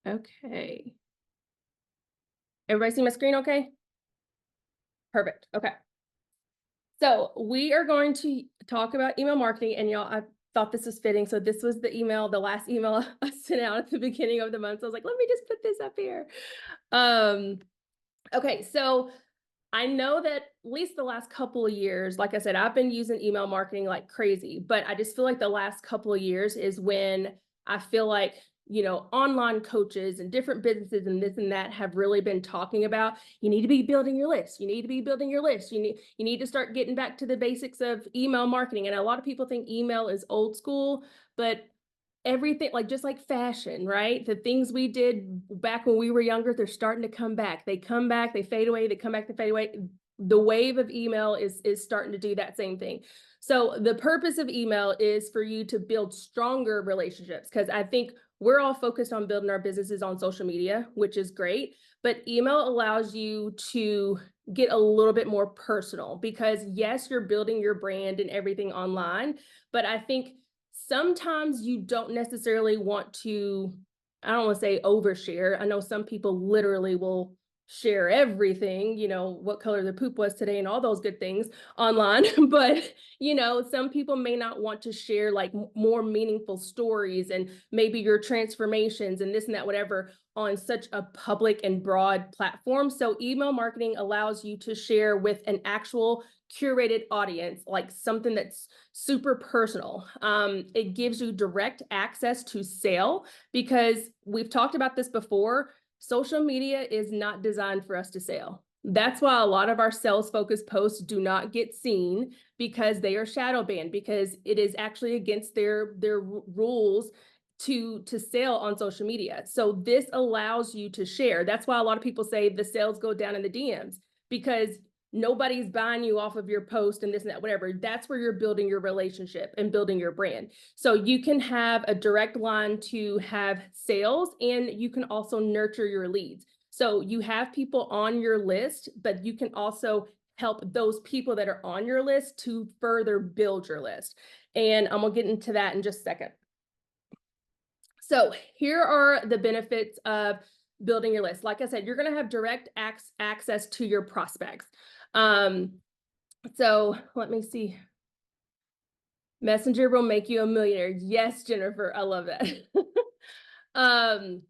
Okay. Everybody see my screen okay? Perfect. Okay. So we are going to talk about email marketing, and y'all, I thought this was fitting. So this was the last email I sent out at the beginning of the month. So I was like, let me just put this up here. Um, okay, so I know that at least the last couple of years, like I said, I've been using email marketing like crazy, but I just feel like the last couple of years is when I feel like, online coaches and different businesses and this and that have really been talking about you need to be building your list. You need to be building your list. You need to start getting back to the basics of email marketing. And a lot of people think email is old school, but everything, like just like fashion, right? The things we did back when we were younger, they're starting to come back. They come back, they fade away, they come back, they fade away. The wave of email is starting to do that same thing. So the purpose of email is for you to build stronger relationships, because I think we're all focused on building our businesses on social media, which is great, but email allows you to get a little bit more personal, because yes, you're building your brand and everything online, but I think sometimes you don't necessarily want to, I don't want to say overshare. I know some people literally will share everything, what color the poop was today and all those good things online. But, some people may not want to share like more meaningful stories and maybe your transformations and this and that, whatever, on such a public and broad platform. So email marketing allows you to share with an actual curated audience, like something that's super personal. It gives you direct access to sale, because we've talked about this before. Social media is not designed for us to sell. That's why a lot of our sales focused posts do not get seen, because they are shadow banned, because it is actually against their rules to sell on social media. So this allows you to share. That's why a lot of people say the sales go down in the DMs, because nobody's buying you off of your post and this and that, whatever. That's where you're building your relationship and building your brand. So you can have a direct line to have sales, and you can also nurture your leads. So you have people on your list, but you can also help those people that are on your list to further build your list. And I'm gonna get into that in just a second. So here are the benefits of building your list. Like I said, you're going to have direct access to your prospects. So let me see. Messenger will make you a millionaire. Yes, Jennifer, I love that. um,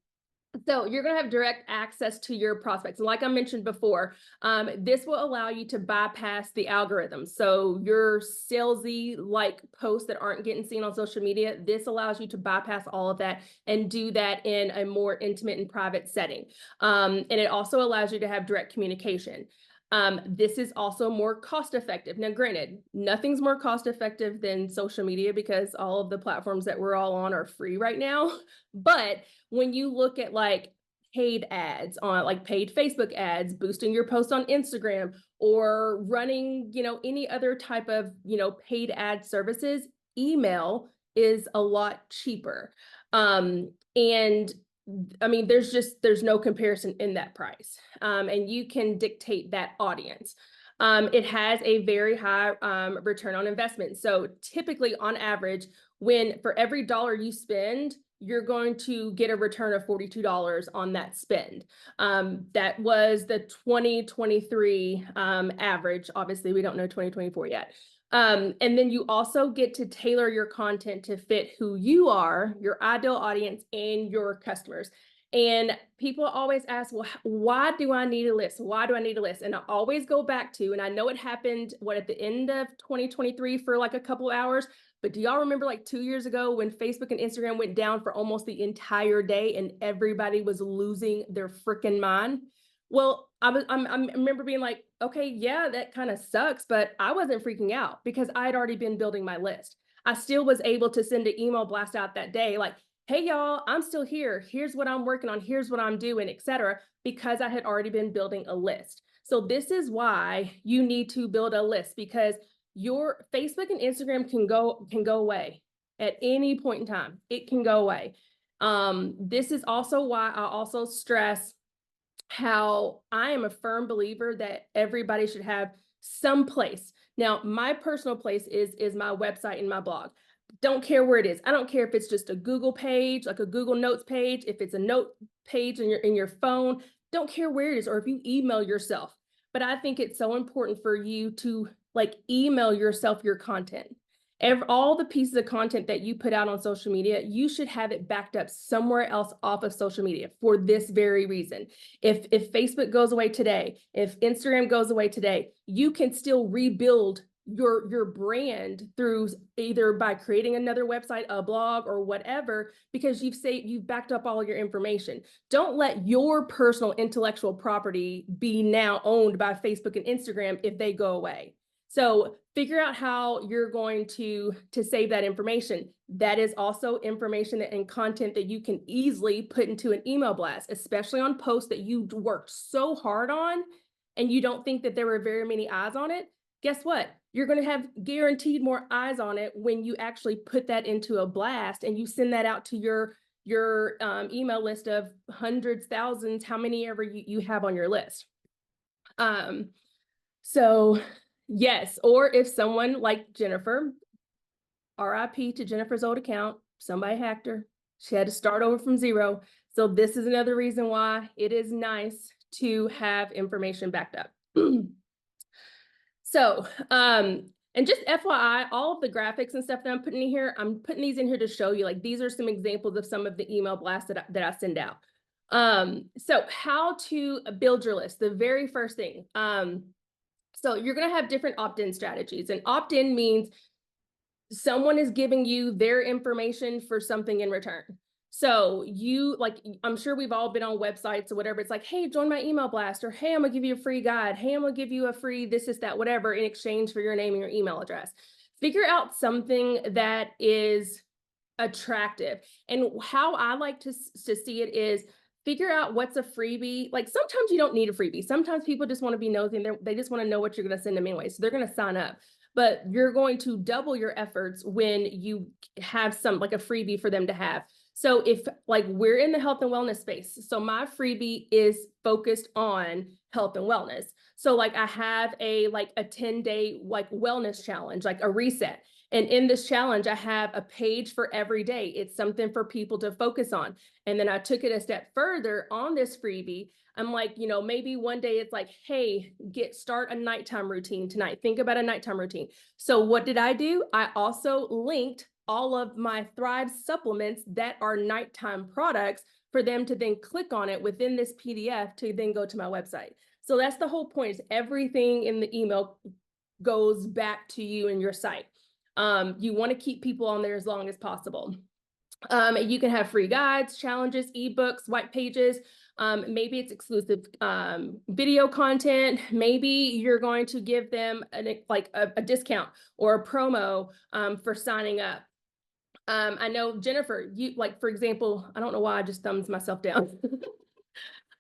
so you're going to have direct access to your prospects. And like I mentioned before, this will allow you to bypass the algorithm. So your salesy like posts that aren't getting seen on social media, this allows you to bypass all of that and do that in a more intimate and private setting. And it also allows you to have direct communication. This is also more cost effective. Now, granted, nothing's more cost effective than social media, because all of the platforms that we're all on are free right now. But when you look at like paid ads on, like paid Facebook ads, boosting your posts on Instagram, or running, any other type of, paid ad services, email is a lot cheaper. And I mean, there's no comparison in that price. And you can dictate that audience. It has a very high return on investment. So typically on average, when for every dollar you spend, you're going to get a return of $42 on that spend. That was the 2023 average. Obviously, we don't know 2024 yet. And then you also get to tailor your content to fit who you are, your ideal audience, and your customers. And people always ask, well, why do I need a list? Why do I need a list? And I always go back to, and I know it happened, at the end of 2023 for like a couple of hours, but do y'all remember like 2 years ago when Facebook and Instagram went down for almost the entire day and everybody was losing their freaking mind? Well, I remember being like, okay, yeah, that kind of sucks, but I wasn't freaking out because I had already been building my list. I still was able to send an email blast out that day, like, hey, y'all, I'm still here. Here's what I'm working on. Here's what I'm doing, etc., because I had already been building a list. So this is why you need to build a list, because your Facebook and Instagram can go away at any point in time. It can go away. This is also why I also stress how I am a firm believer that everybody should have some place. Now, my personal place is my website and my blog. Don't care where it is. I don't care if it's just a Google page, like a Google Notes page, if it's a note page in your phone, don't care where it is, or if you email yourself. But I think it's so important for you to like email yourself your content. All the pieces of content that you put out on social media, you should have it backed up somewhere else off of social media for this very reason. If Facebook goes away today, if Instagram goes away today, you can still rebuild your brand through either by creating another website, a blog, or whatever, because you've backed up all your information. Don't let your personal intellectual property be now owned by Facebook and Instagram if they go away. So figure out how you're going to save that information. That is also information and content that you can easily put into an email blast, especially on posts that you worked so hard on and you don't think that there were very many eyes on it. Guess what? You're going to have guaranteed more eyes on it when you actually put that into a blast and you send that out to your email list of hundreds, thousands, how many ever you have on your list. So yes, or if someone like Jennifer, RIP to Jennifer's old account, somebody hacked her. She had to start over from zero. So this is another reason why it is nice to have information backed up. So, and just FYI, all of the graphics and stuff that I'm putting in here, I'm putting these in here to show you, like, these are some examples of some of the email blasts that I send out. So how to build your list, the very first thing. So you're going to have different opt-in strategies, and opt-in means someone is giving you their information for something in return. So you, like, I'm sure we've all been on websites or whatever. It's like, hey, join my email blast, or hey, I'm gonna give you a free guide. Hey, I'm gonna give you a free this, that, whatever in exchange for your name and your email address. Figure out something that is attractive. And how I like to see it is figure out what's a freebie. Like sometimes you don't need a freebie. Sometimes people just want to be nosy and they just want to know what you're going to send them anyway. So they're going to sign up. But you're going to double your efforts when you have some like a freebie for them to have. So if like we're in the health and wellness space, so my freebie is focused on health and wellness. So like I have a 10-day like wellness challenge, like a reset. And in this challenge, I have a page for every day. It's something for people to focus on. And then I took it a step further on this freebie. I'm like, you know, maybe one day it's like, hey, start a nighttime routine tonight. Think about a nighttime routine. So what did I do? I also linked all of my Thrive supplements that are nighttime products for them to then click on it within this PDF to then go to my website. So that's the whole point, is everything in the email goes back to you and your site. You want to keep people on there as long as possible. You can have free guides, challenges, ebooks, white pages. Maybe it's exclusive video content. Maybe you're going to give them a discount or a promo for signing up. I know, Jennifer, you, like, for example, I don't know why I just thumbs myself down.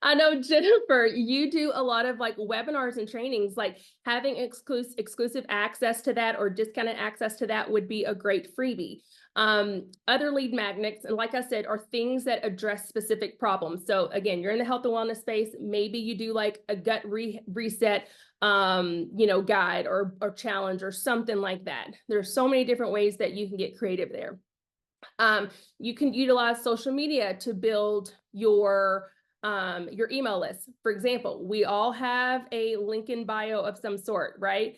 I know, Jennifer, you do a lot of like webinars and trainings, like having exclusive access to that or discounted access to that would be a great freebie. Other lead magnets, and like I said, are things that address specific problems. So again, you're in the health and wellness space. Maybe you do like a gut reset, guide or challenge or something like that. There's so many different ways that you can get creative there. You can utilize social media to build your email list. For example, we all have a link in bio of some sort, right?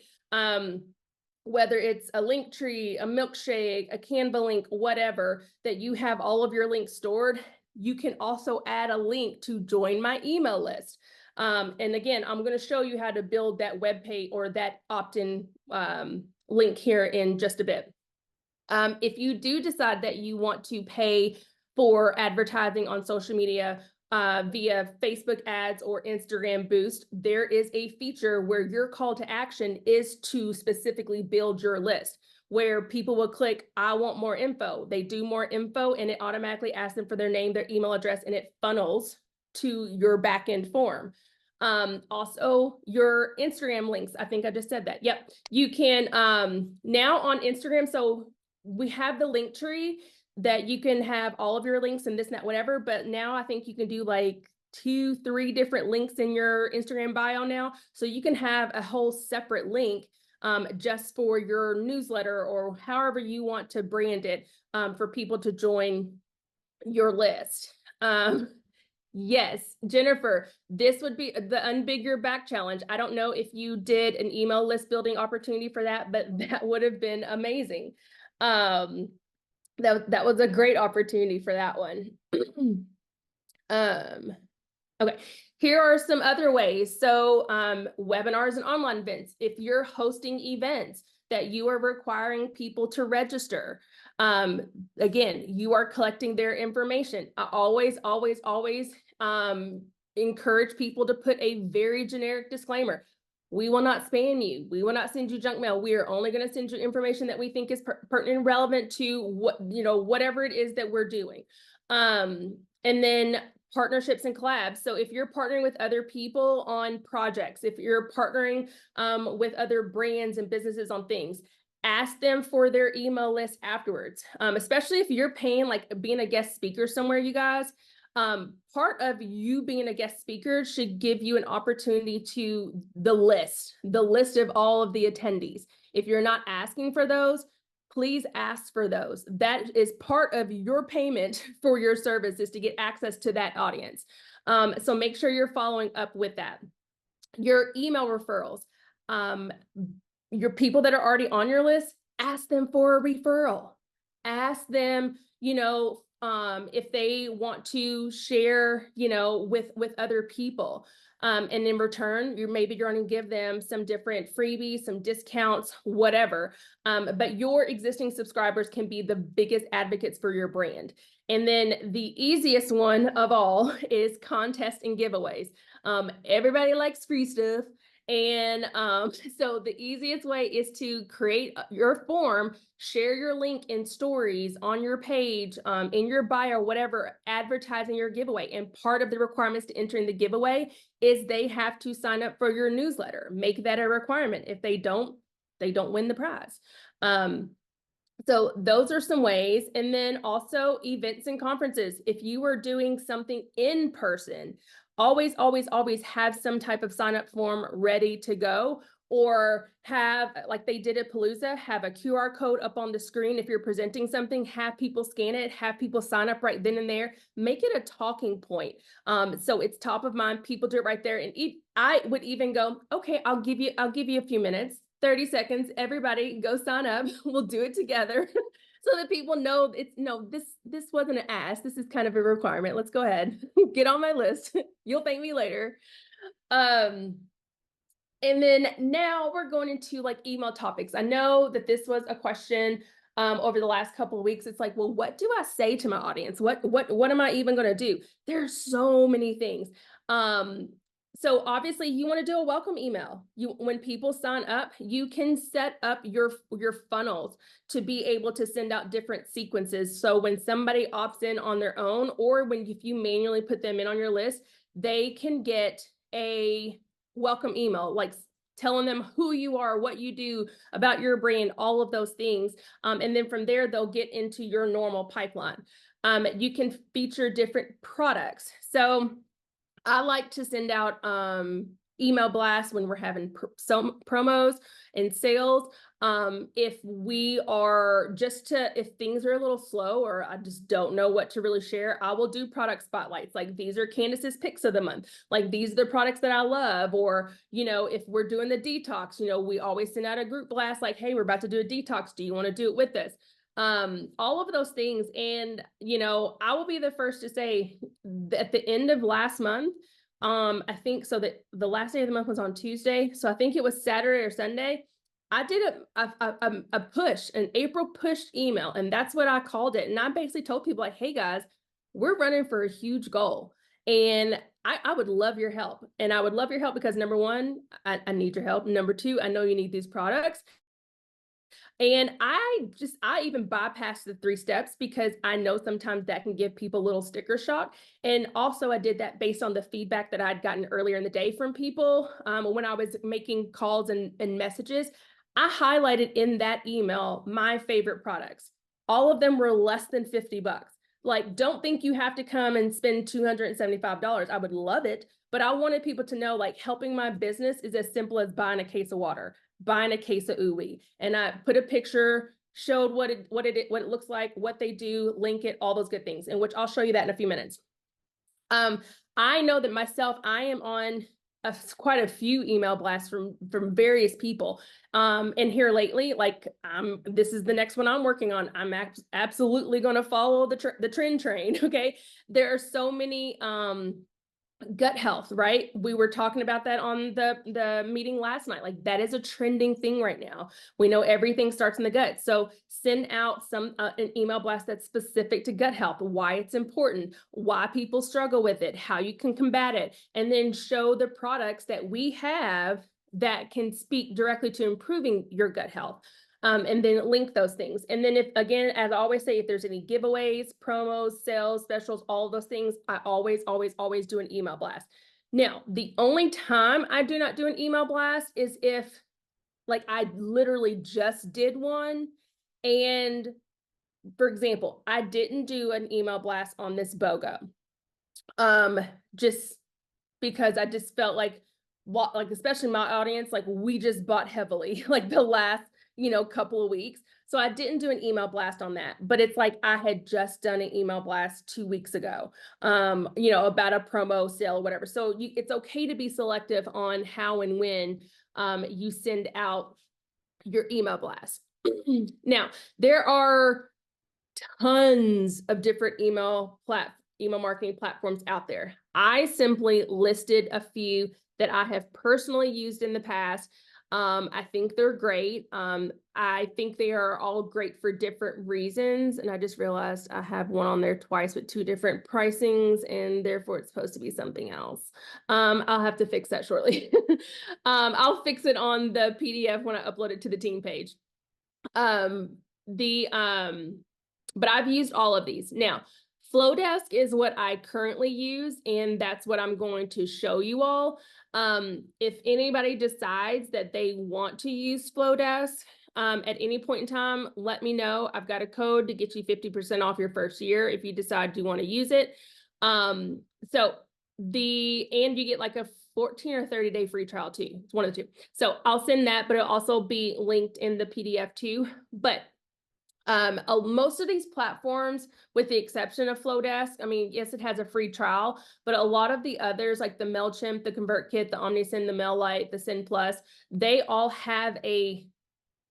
Whether it's a link tree, a milkshake, a Canva link, whatever, that you have all of your links stored, you can also add a link to join my email list. And again, I'm going to show you how to build that web page or that opt-in link here in just a bit. If you do decide that you want to pay for advertising on social media via Facebook ads or Instagram boost, there is a feature where your call to action is to specifically build your list, where people will click, I want more info. They do more info and it automatically asks them for their name, their email address, and it funnels to your backend form. Also your Instagram links. I think I just said that. Yep. You can now on Instagram. So we have the link tree that you can have all of your links and this and that, whatever. But now I think you can do like 2-3 different links in your Instagram bio now. So you can have a whole separate link just for your newsletter or however you want to brand it, for people to join your list. Yes, Jennifer, this would be the Unbig Your Back challenge. I don't know if you did an email list building opportunity for that, but that would have been amazing. That was a great opportunity for that one. Okay, here are some other ways. So webinars and online events. If you're hosting events that you are requiring people to register, again, you are collecting their information. I always encourage people to put a very generic disclaimer. We will not spam you. We will not send you junk mail. We are only going to send you information that we think is pertinent and relevant to what, whatever it is that we're doing. And then partnerships and collabs. So if you're partnering with other people on projects, if you're partnering with other brands and businesses on things, ask them for their email list afterwards. Especially if you're paying, like being a guest speaker somewhere, you guys. Part of you being a guest speaker should give you an opportunity to the list of all of the attendees. If you're not asking for those, please ask for those. That is part of your payment for your service, is to get access to that audience. So make sure you're following up with that. Your email referrals, your people that are already on your list, ask them for a referral. Ask them, if they want to share, with other people. And in return, maybe you're going to give them some different freebies, some discounts, whatever. But your existing subscribers can be the biggest advocates for your brand. And then the easiest one of all is contests and giveaways. Everybody likes free stuff. And so the easiest way is to create your form, share your link in stories on your page, in your bio, whatever, advertising your giveaway. And part of the requirements to entering the giveaway is they have to sign up for your newsletter. Make that a requirement. If they don't win the prize. So those are some ways. And then also events and conferences. If you are doing something in person, always have some type of sign up form ready to go, or have, like they did at Palooza, have a QR code up on the screen. If you're presenting something, have people scan it, have people sign up right then and there, make it a talking point. So it's top of mind, people do it right there. And I would even go, okay, I'll give you a few minutes, 30 seconds, everybody go sign up. We'll do it together. So that people know this wasn't an ask. This is kind of a requirement. Let's go ahead, get on my list. You'll thank me later. And then now we're going into like email topics. I know that this was a question over the last couple of weeks. It's like, well, what do I say to my audience? What am I even going to do? There's so many things. So obviously you want to do a welcome email. When people sign up, you can set up your funnels to be able to send out different sequences. So when somebody opts in on their own, or if you manually put them in on your list, they can get a welcome email, like telling them who you are, what you do, about your brand, all of those things. And then from there, they'll get into your normal pipeline. You can feature different products. So I like to send out email blasts when we're having some promos and sales. If things are a little slow, or I just don't know what to really share, I will do product spotlights. Like, these are Candace's picks of the month. Like, these are the products that I love. Or, if we're doing the detox, we always send out a group blast like, hey, we're about to do a detox. Do you want to do it with us? All of those things. And, I will be the first to say that at the end of last month, I think so that the last day of the month was on Tuesday. So I think it was Saturday or Sunday. I did a push, an April push email, and that's what I called it. And I basically told people like, hey guys, we're running for a huge goal. And I would love your help. And I would love your help because number one, I need your help. Number two, I know you need these products. And I even bypassed the 3 steps because I know sometimes that can give people a little sticker shock. And also I did that based on the feedback that I'd gotten earlier in the day from people when I was making calls and messages. I highlighted in that email my favorite products. All of them were less than $50. Like, don't think you have to come and spend $275. I would love it, but I wanted people to know, like, helping my business is as simple as buying a case of water. buying a case of ooey. And I put a picture, showed what it looks like, what they do, link it, all those good things, in which I'll show you that in a few minutes. I know that myself, I am on quite a few email blasts from various people. And here lately, like this is the next one I'm working on. I'm absolutely going to follow the trend train. Okay, there are so many gut health, right? We were talking about that on the meeting last night. Like that is a trending thing right now. We know everything starts in the gut. So send out an email blast that's specific to gut health, why it's important, why people struggle with it, how you can combat it, and then show the products that we have that can speak directly to improving your gut health. And then link those things. And then if, again, as I always say, if there's any giveaways, promos, sales, specials, all of those things, I always do an email blast. Now, the only time I do not do an email blast is if, like, I literally just did one. And for example, I didn't do an email blast on this BOGO. Just because I just felt like especially my audience, like we just bought heavily, like the last, couple of weeks. So I didn't do an email blast on that, but it's like I had just done an email blast 2 weeks ago, about a promo sale or whatever. So it's okay to be selective on how and when you send out your email blast. Now, there are tons of different email marketing platforms out there. I simply listed a few that I have personally used in the past. I think they're great. I think they are all great for different reasons. And I just realized I have one on there twice with 2 different pricings, and therefore it's supposed to be something else. I'll have to fix that shortly. I'll fix it on the PDF when I upload it to the team page. But I've used all of these. Now, Flowdesk is what I currently use, and that's what I'm going to show you all. If anybody decides that they want to use Flowdesk at any point in time, let me know. I've got a code to get you 50% off your first year if you decide you want to use it. And you get like a 14 or 30-day free trial too. It's one of the two. So I'll send that, but it'll also be linked in the PDF too. But most of these platforms, with the exception of Flowdesk, I mean, yes, it has a free trial, but a lot of the others like the MailChimp, the ConvertKit, the OmniSend, the MailLite, the Send Plus, they all have a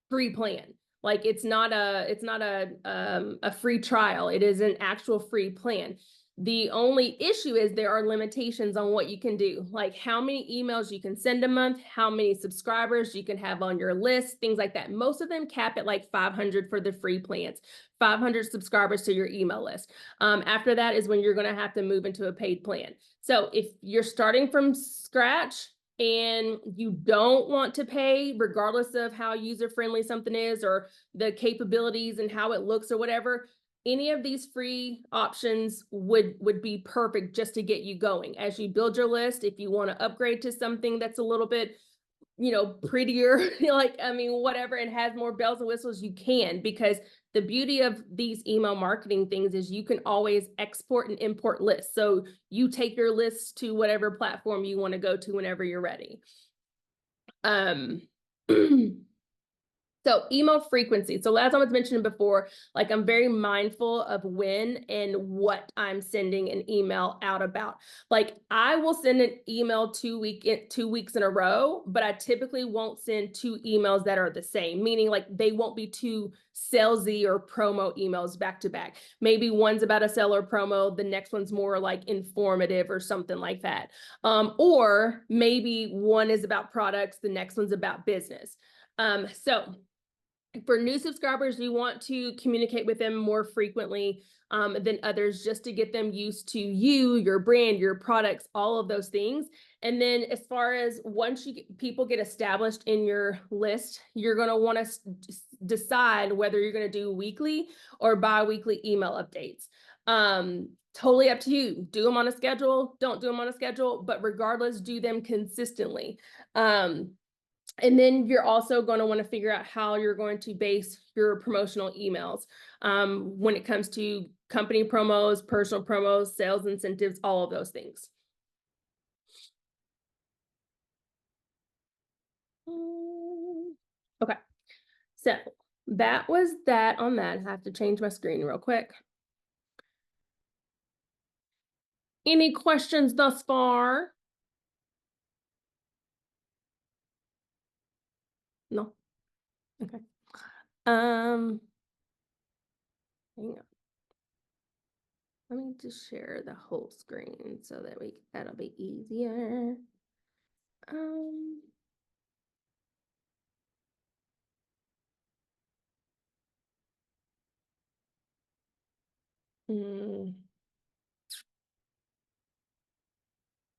free plan. Like it's not a free trial. It is an actual free plan. The only issue is there are limitations on what you can do, like how many emails you can send a month, how many subscribers you can have on your list, things like that. Most of them cap at like 500 for the free plans, 500 subscribers to your email list. After that is when you're going to have to move into a paid plan. So if you're starting from scratch and you don't want to pay, regardless of how user-friendly something is or the capabilities and how it looks or whatever, any of these free options would be perfect just to get you going. As you build your list, if you want to upgrade to something that's a little bit, prettier, whatever, and has more bells and whistles, you can, because the beauty of these email marketing things is you can always export and import lists. So you take your lists to whatever platform you want to go to whenever you're ready. So email frequency. So as I was mentioning before, like I'm very mindful of when and what I'm sending an email out about. Like I will send an email 2 weeks in a row, but I typically won't send 2 emails that are the same, meaning like they won't be 2 salesy or promo emails back to back. Maybe one's about a sale or promo, the next one's more like informative or something like that. Or maybe one is about products, the next one's about business. So for new subscribers, you want to communicate with them more frequently than others, just to get them used to you, your brand, your products, all of those things. And then as far as once people get established in your list, you're going to want to decide whether you're going to do weekly or bi-weekly email updates. Totally up to you. Do them on a schedule, don't do them on a schedule, but regardless, do them consistently. And then you're also going to want to figure out how you're going to base your promotional emails when it comes to company promos, personal promos, sales incentives, all of those things. Okay. So that was that on that. I have to change my screen real quick. Any questions thus far? No. Okay. Hang on. Let me just share the whole screen so that that'll be easier. Um, hmm.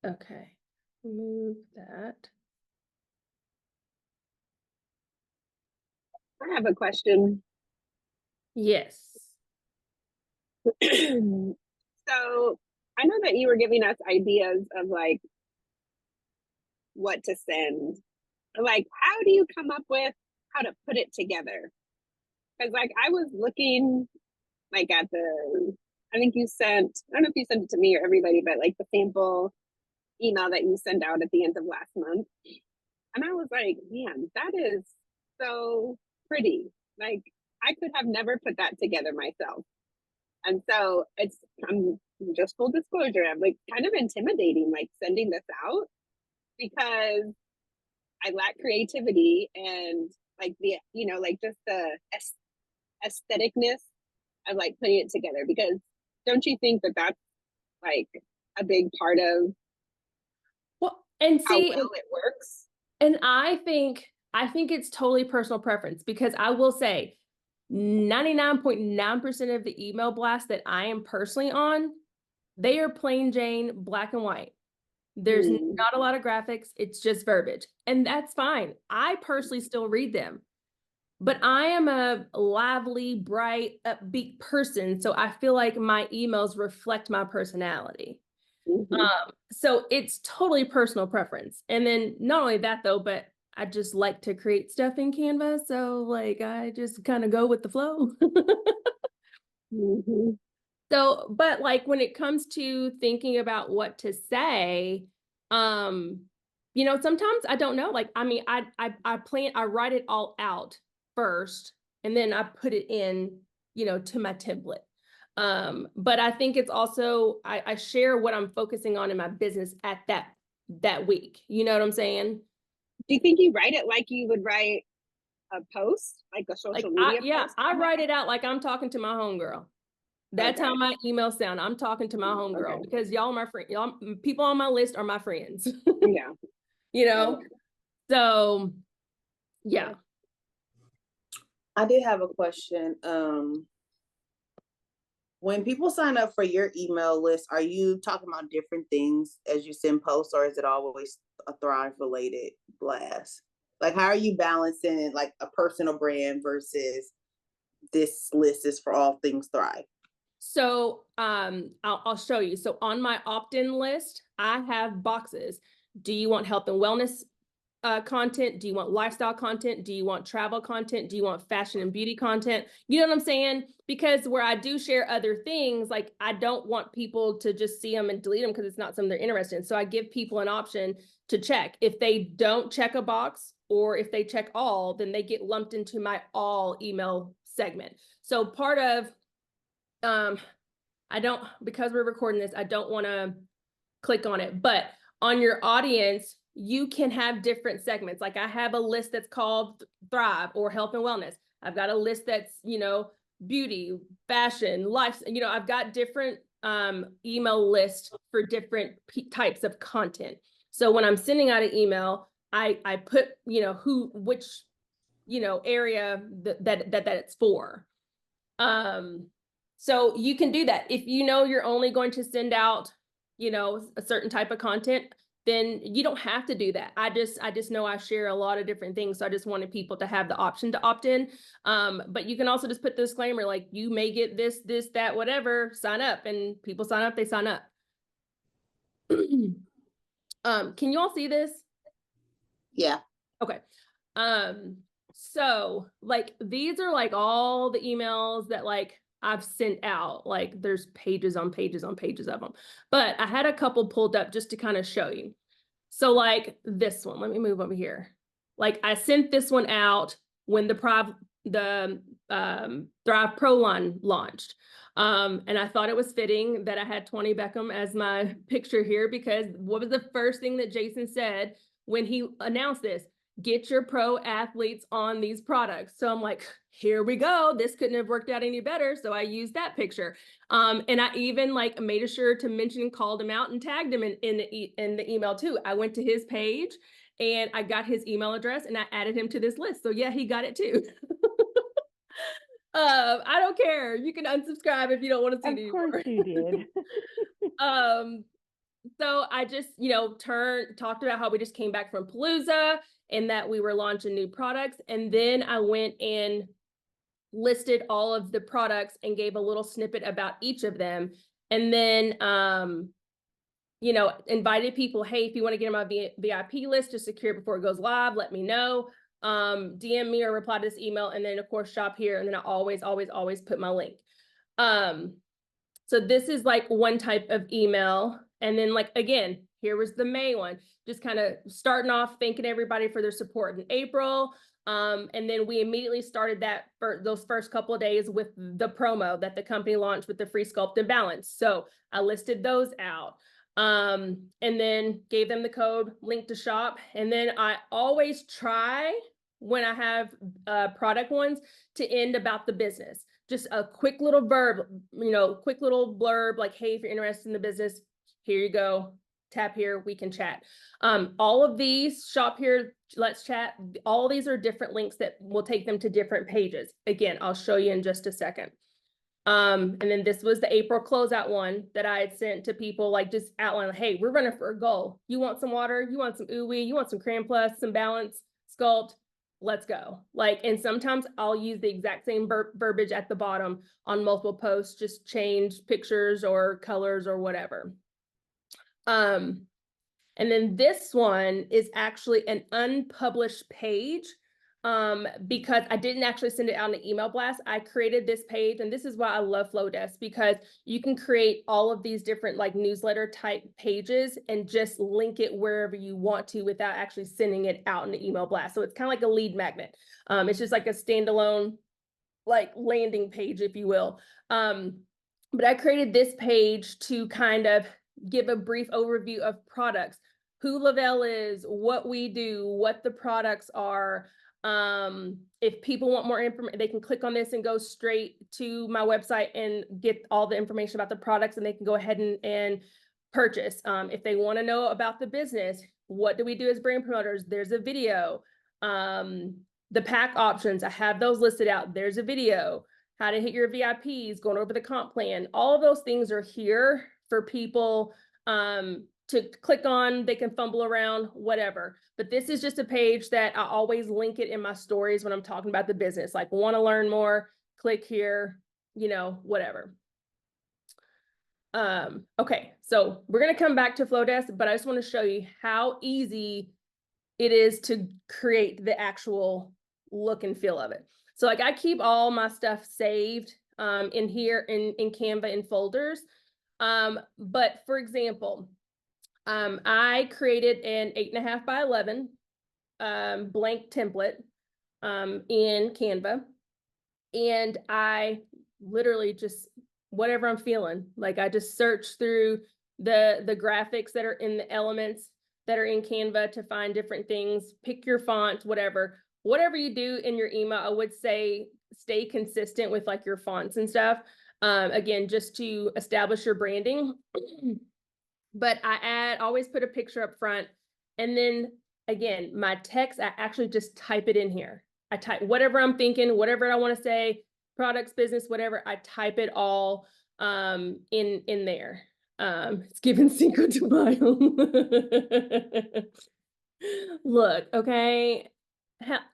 Okay. Move that. I have a question. Yes. So I know that you were giving us ideas of like what to send. Like, how do you come up with how to put it together? Because like I was looking like at I think you sent, I don't know if you sent it to me or everybody, but like the sample email that you sent out at the end of last month. And I was like, man, that is so pretty. Like I could have never put that together myself. And so I'm just full disclosure, I'm like kind of intimidating, like sending this out because I lack creativity and like like just the aestheticness of like putting it together. Because don't you think that that's like a big part of Well, and how see, well it works? and I think it's totally personal preference because I will say 99.9% of the email blasts that I am personally on, they are plain Jane, black and white. There's not a lot of graphics. It's just verbiage. And that's fine. I personally still read them. But I am a lively, bright, upbeat person. So I feel like my emails reflect my personality. Mm-hmm. So it's totally personal preference. And then not only that though, but I just like to create stuff in Canva. So like I just kind of go with the flow. Mm-hmm. So, but like when it comes to thinking about what to say, um, sometimes I don't know. Like, I mean, I write it all out first, and then I put it in, to my template. But I think it's also I share what I'm focusing on in my business at that week. You know what I'm saying? Do you think you write it like you would write a post, like a social Like media post? I write it out like I'm talking to my homegirl. That's how Okay. my emails sound. I'm talking to my homegirl Okay. because y'all are my friend. Y'all people on my list are my friends. Yeah. you know? So yeah. I did have a question. When people sign up for your email list, are you talking about different things as you send posts, or is it always a Thrive related blast? Like, how are you balancing it, like a personal brand versus this list is for all things Thrive? So I'll show you. So on my opt-in list, I have boxes. Do you want health and wellness content? Do you want lifestyle content? Do you want travel content? Do you want fashion and beauty content? You know what I'm saying? Because where I do share other things, like I don't want people to just see them and delete them because it's not something they're interested in. So I give people an option to check. If they don't check a box or if they check all, then they get lumped into my all email segment. So part of I don't, because we're recording this, I don't want to click on it, but on your audience, you can have different segments. Like I have a list that's called Thrive or Health and Wellness. I've got a list that's, beauty, fashion, life. I've got different email lists for different types of content. So when I'm sending out an email, I put, which, area that it's for. So you can do that. If you're only going to send out, a certain type of content, then you don't have to do that. I just know I share a lot of different things. So I just wanted people to have the option to opt in. But you can also just put the disclaimer, like you may get this, that, whatever, sign up, and people sign up, they sign up. Can you all see this? Yeah. Okay. So like these are like all the emails that like I've sent out. Like there's pages on pages on pages of them. But I had a couple pulled up just to kind of show you. So like this one, let me move over here. Like I sent this one out when the Thrive Pro line launched. And I thought it was fitting that I had 20 Beckham as my picture here, because what was the first thing that Jason said when he announced this? Get your pro athletes on these products. So I'm like, here we go. This couldn't have worked out any better. So I used that picture. And I even like made sure to mention and called him out and tagged him in the email too. I went to his page and I got his email address and I added him to this list. So yeah, he got it too. I don't care. You can unsubscribe if you don't want to see it anymore. Of course you did. So I just, talked about how we just came back from Palooza and that we were launching new products. And then I went and listed all of the products and gave a little snippet about each of them. And then, invited people, hey, if you want to get on my VIP list to secure it before it goes live, let me know. DM me or reply to this email. And then of course, shop here. And then I always put my link. So this is like one type of email. And then like, again, here was the May one, just kind of starting off, thanking everybody for their support in April. And then we immediately started that for those first couple of days with the promo that the company launched with the free sculpt and balance. So I listed those out. And then gave them the code, link to shop. And then I always try when I have product ones to end about the business. Just a quick little quick little blurb like, hey, if you're interested in the business, here you go. Tap here, we can chat. All of these, shop here, let's chat. All these are different links that will take them to different pages. Again, I'll show you in just a second. And then this was the April closeout one that I had sent to people, like just outlining, hey, we're running for a goal. You want some water? You want some ooey? You want some Cram Plus, some balance, sculpt? Let's go. Like, and sometimes I'll use the exact same verbiage at the bottom on multiple posts, just change pictures or colors or whatever. And then this one is actually an unpublished page. Because I didn't actually send it out in an email blast. I created this page, and this is why I love Flowdesk, because you can create all of these different like newsletter type pages and just link it wherever you want to without actually sending it out in an email blast. So it's kind of like a lead magnet. It's just like a standalone like landing page, if you will. But I created this page to kind of give a brief overview of products, who Lavelle is, what we do, what the products are. If people want more information, they can click on this and go straight to my website and get all the information about the products, and they can go ahead and purchase. If they want to know about the business, what do we do as brand promoters? There's a video. The pack options, I have those listed out. There's a video. How to hit your VIPs, going over the comp plan. All of those things are here for people to click on. They can fumble around, whatever. But this is just a page that I always link it in my stories when I'm talking about the business. Like, want to learn more, click here, whatever. Okay, so we're going to come back to Flowdesk, but I just want to show you how easy it is to create the actual look and feel of it. So like I keep all my stuff saved in here in Canva in folders. But for example, I created an 8.5 by 11 blank template in Canva, and I literally just whatever I'm feeling, like I just search through the graphics that are in the elements that are in Canva to find different things. Pick your font, whatever you do in your email. I would say stay consistent with like your fonts and stuff. Again, just to establish your branding. But I always put a picture up front. And then again, my text, I actually just type it in here. I type whatever I'm thinking, whatever I want to say, products, business, whatever, I type it all in there. It's giving Cinco de Mayo. Look, okay.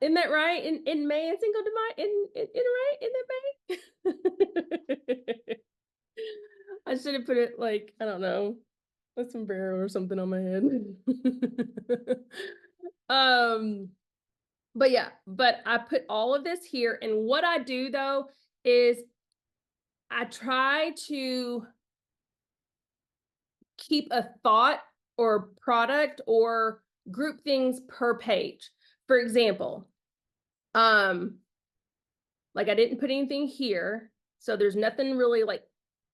Isn't that right? In May and Cinco de Mayo, right? Isn't that May? I should have put it like, I don't know, a sombrero or something on my head. But yeah, but I put all of this here. And what I do though, is I try to keep a thought or product or group things per page. For example, Like I didn't put anything here. So there's nothing really like,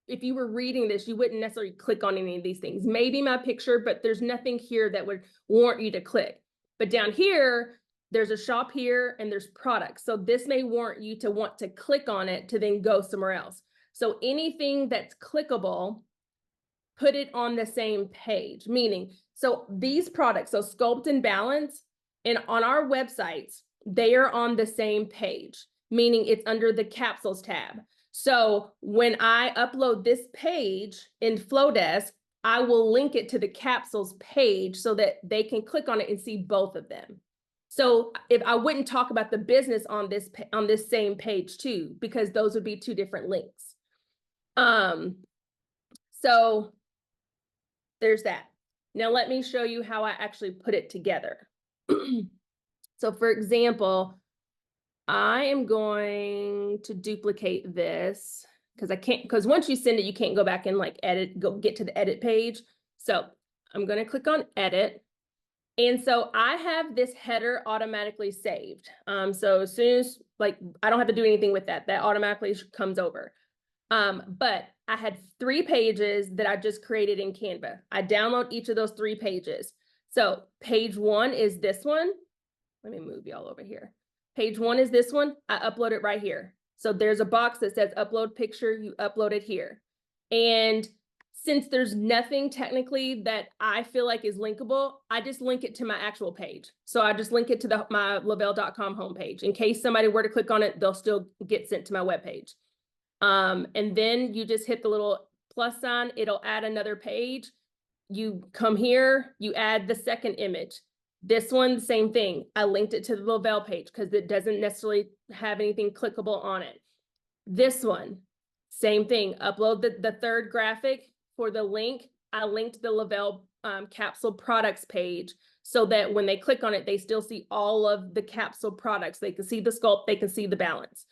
if you were reading this, you wouldn't necessarily click on any of these things. Maybe my picture, but there's nothing here that would warrant you to click. But down here, there's a shop here and there's products. So this may warrant you to want to click on it to then go somewhere else. So anything that's clickable, put it on the same page, meaning, so these products, so Sculpt and Balance, and on our websites, they are on the same page, meaning it's under the capsules tab. So when I upload this page in Flowdesk, I will link it to the capsules page so that they can click on it and see both of them. So if I wouldn't talk about the business on this same page too, because those would be two different links. So there's that. Now let me show you how I actually put it together. So for example, I am going to duplicate this because I can't, because once you send it, you can't go back and like edit, go get to the edit page. So I'm going to click on edit. And so I have this header automatically saved. So as soon as like, I don't have to do anything with that. That automatically comes over. But I had 3 pages that I just created in Canva. I download each of those 3 pages. So page 1 is this one. Let me move y'all over here. Page 1 is this one. I upload it right here. So there's a box that says upload picture. You upload it here. And since there's nothing technically that I feel like is linkable, I just link it to my actual page. So I just link it to my Lavelle.com homepage. In case somebody were to click on it, they'll still get sent to my webpage. And then you just hit the little plus sign, it'll add another page. You come here, you add the second image. This one, the same thing. I linked it to the Lavelle page because it doesn't necessarily have anything clickable on it. This one, same thing. Upload the third graphic for the link. I linked the Lavelle capsule products page so that when they click on it, they still see all of the capsule products. They can see the sculpt, they can see the balance.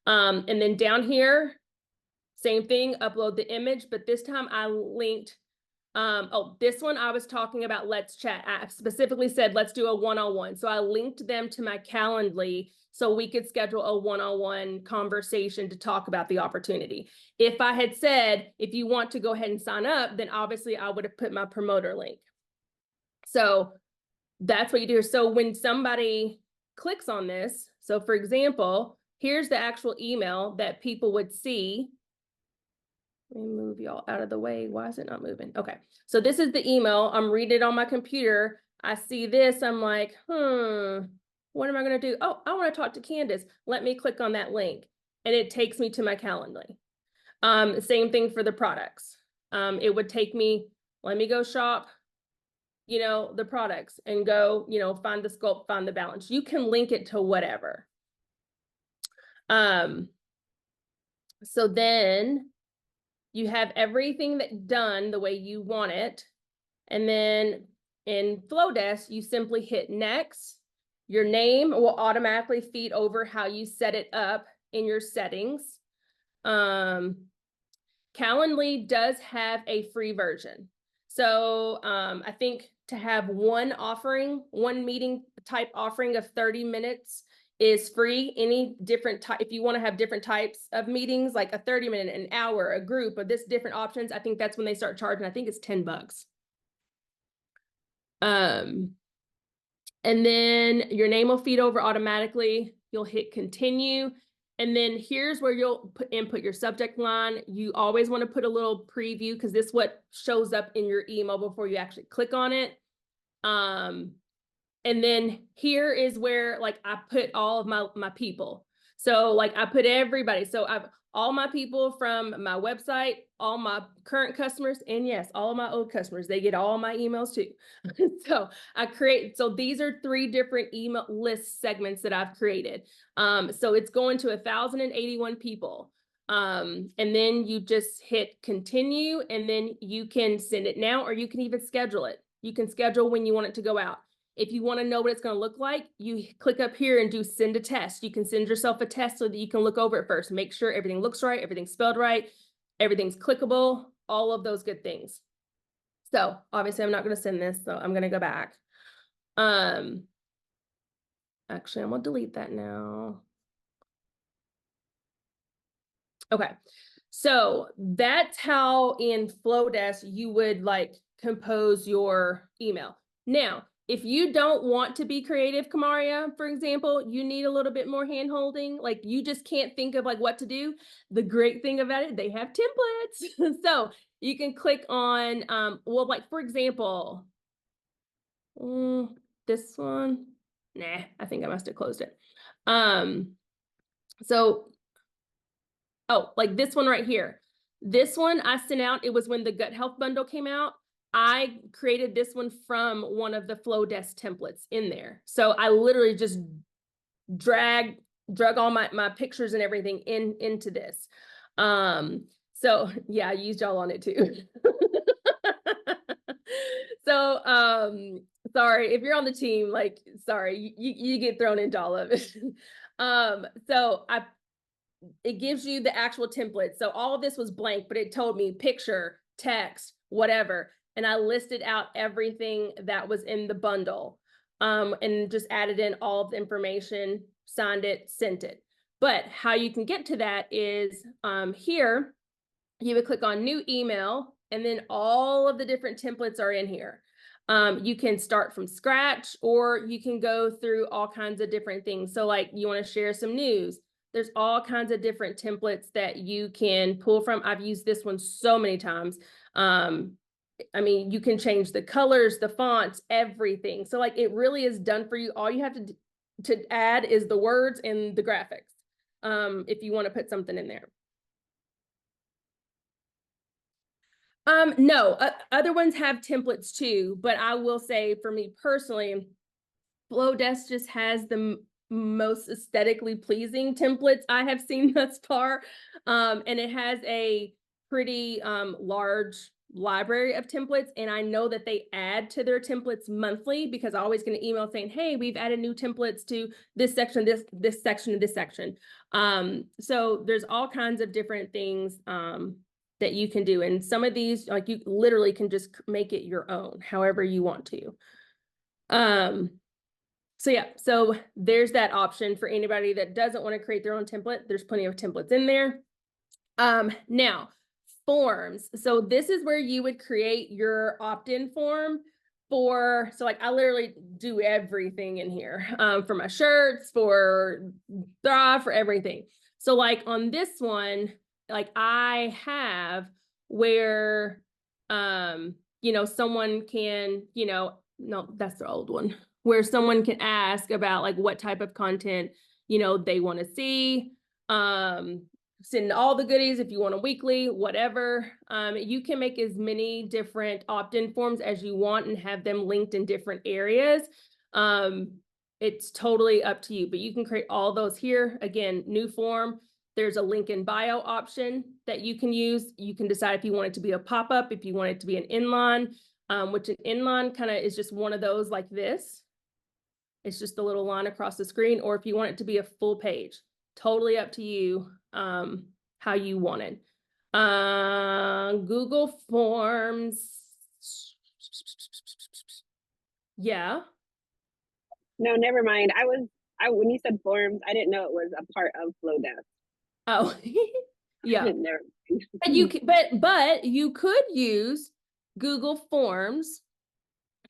And then down here, same thing, upload the image, but this time I linked, oh, this one I was talking about Let's Chat. I specifically said, let's do a one-on-one. So I linked them to my Calendly so we could schedule a one-on-one conversation to talk about the opportunity. If I had said, if you want to go ahead and sign up, then obviously I would have put my promoter link. So that's what you do. So when somebody clicks on this, so for example, here's the actual email that people would see. Let me move y'all out of the way. Why is it not moving? Okay. So this is the email. I'm reading it on my computer. I see this. I'm like, what am I going to do? Oh, I want to talk to Candace. Let me click on that link. And it takes me to my Calendly. Same thing for the products. It would take me, let me go shop, the products and go, find the sculpt, find the balance. You can link it to whatever. So then you have everything that done the way you want it. And then in Flowdesk, you simply hit next. Your name will automatically feed over how you set it up in your settings. Calendly does have a free version. So I think to have one meeting type offering of 30 minutes is free. Any different type, if you want to have different types of meetings, like a 30-minute, an hour, a group, or this different options, I think that's when they start charging. I think it's $10. And then your name will feed over automatically. You'll hit continue. And then here's where you'll input your subject line. You always want to put a little preview because this is what shows up in your email before you actually click on it. And then here is where like I put all of my people. So like I put everybody. So I've all my people from my website, all my current customers, and yes, all of my old customers, they get all my emails too. So so these are 3 different email list segments that I've created. So it's going to 1,081 people. And then you just hit continue and then you can send it now, or you can even schedule it. You can schedule when you want it to go out. If you want to know what it's going to look like, you click up here and do send a test. You can send yourself a test so that you can look over it first. Make sure everything looks right, everything's spelled right, everything's clickable, all of those good things. So obviously I'm not going to send this, so I'm going to go back. Actually, I'm gonna delete that now. Okay, so that's how in Flowdesk you would like compose your email. Now, if you don't want to be creative, Kamaria, for example, you need a little bit more hand holding, like you just can't think of like what to do. The great thing about it, they have templates. So you can click on, well, like for example, this one, nah, I think I must have closed it. So oh, like this one right here. This one I sent out, it was when the gut health bundle came out. I created this one from one of the Flowdesk templates in there. So I literally just drug all my pictures and everything into this. So yeah, I used y'all on it too. So sorry if you're on the team, like sorry, you get thrown into all of it. So it gives you the actual template. So all of this was blank, but it told me picture, text, whatever. And I listed out everything that was in the bundle, and just added in all of the information, signed it, sent it. But how you can get to that is here, you would click on new email, and then all of the different templates are in here. You can start from scratch, or you can go through all kinds of different things. So like you want to share some news, there's all kinds of different templates that you can pull from. I've used this one so many times. I mean, you can change the colors, the fonts, everything. So like it really is done for you. All you have to add is the words and the graphics, if you want to put something in there. No, other ones have templates too, but I will say for me personally, Flowdesk just has the most aesthetically pleasing templates I have seen thus far. And it has a pretty large library of templates. And I know that they add to their templates monthly, because I always get an email saying, hey, we've added new templates to this section, this section, and this section. So there's all kinds of different things that you can do. And some of these, like you literally can just make it your own, however you want to. So yeah, so there's that option for anybody that doesn't want to create their own template. There's plenty of templates in there. Now, forms. So this is where you would create your opt-in form for, so like I literally do everything in here, for my shirts, for Thrive, for everything. So like on this one, like I have where, you know, someone can, you know, no, that's the old one, where someone can ask about like what type of content, you know, they want to see, send all the goodies if you want a weekly, whatever. You can make as many different opt-in forms as you want and have them linked in different areas. It's totally up to you, but you can create all those here. Again, new form. There's a link in bio option that you can use. You can decide if you want it to be a pop-up, if you want it to be an inline, which an inline kind of is just one of those like this. It's just a little line across the screen, or if you want it to be a full page, totally up to you, how you want it. Google Forms. Yeah. No, never mind. When you said forms, I didn't know it was a part of Flowdesk. Oh, yeah. Never mind. And but you could use Google Forms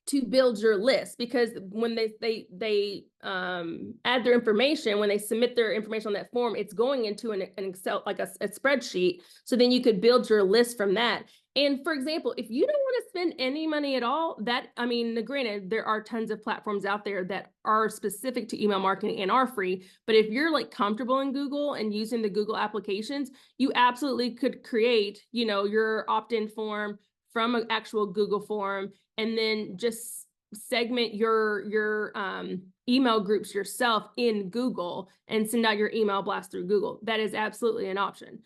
to build your list, because when they add their information, when they submit their information on that form, it's going into an Excel, like a spreadsheet. So then you could build your list from that. And for example, if you don't want to spend any money at all, I mean, granted, there are tons of platforms out there that are specific to email marketing and are free. But if you're like comfortable in Google and using the Google applications, you absolutely could create, you know, your opt-in form from an actual Google form, and then just segment your email groups yourself in Google and send out your email blast through Google. That is absolutely an option.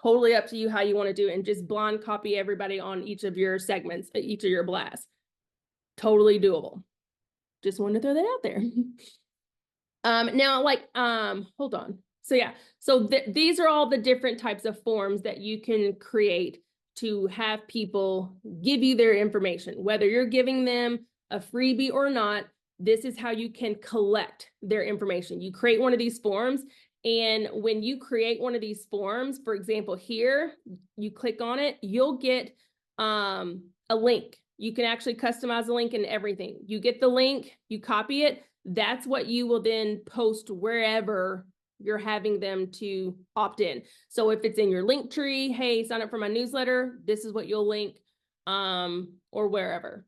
Totally up to you how you want to do it, and just blind copy everybody on each of your segments, each of your blasts. Totally doable. Just wanted to throw that out there. Now, like, hold on. So yeah, so these are all the different types of forms that you can create to have people give you their information, whether you're giving them a freebie or not. this is how you can collect their information. You create one of these forms, and when you create one of these forms, for example, here, you click on it, you'll get a link. You can actually customize the link and everything. You get the link, you copy it. That's what you will then post wherever you're having them to opt in. So if it's in your link tree, hey, sign up for my newsletter, this is what you'll link, or wherever.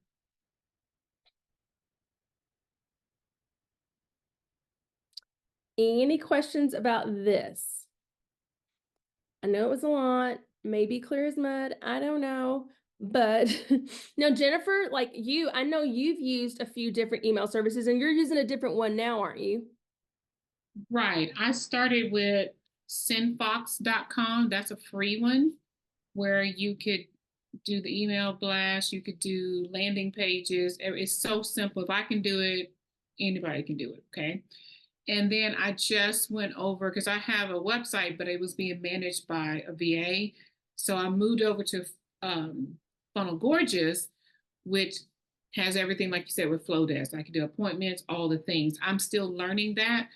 Any questions about this? I know it was a lot, maybe clear as mud, I don't know. But no, Jennifer, like you, I know you've used a few different email services and you're using a different one now, aren't you? Right. I started with sendfox.com. That's a free one where you could do the email blast, you could do landing pages. It's so simple. If I can do it, anybody can do it. Okay. And then I just went over because I have a website, but it was being managed by a VA. So I moved over to Funnel Gorgeous, which has everything, like you said, with Flowdesk. I can do appointments, all the things. I'm still learning that.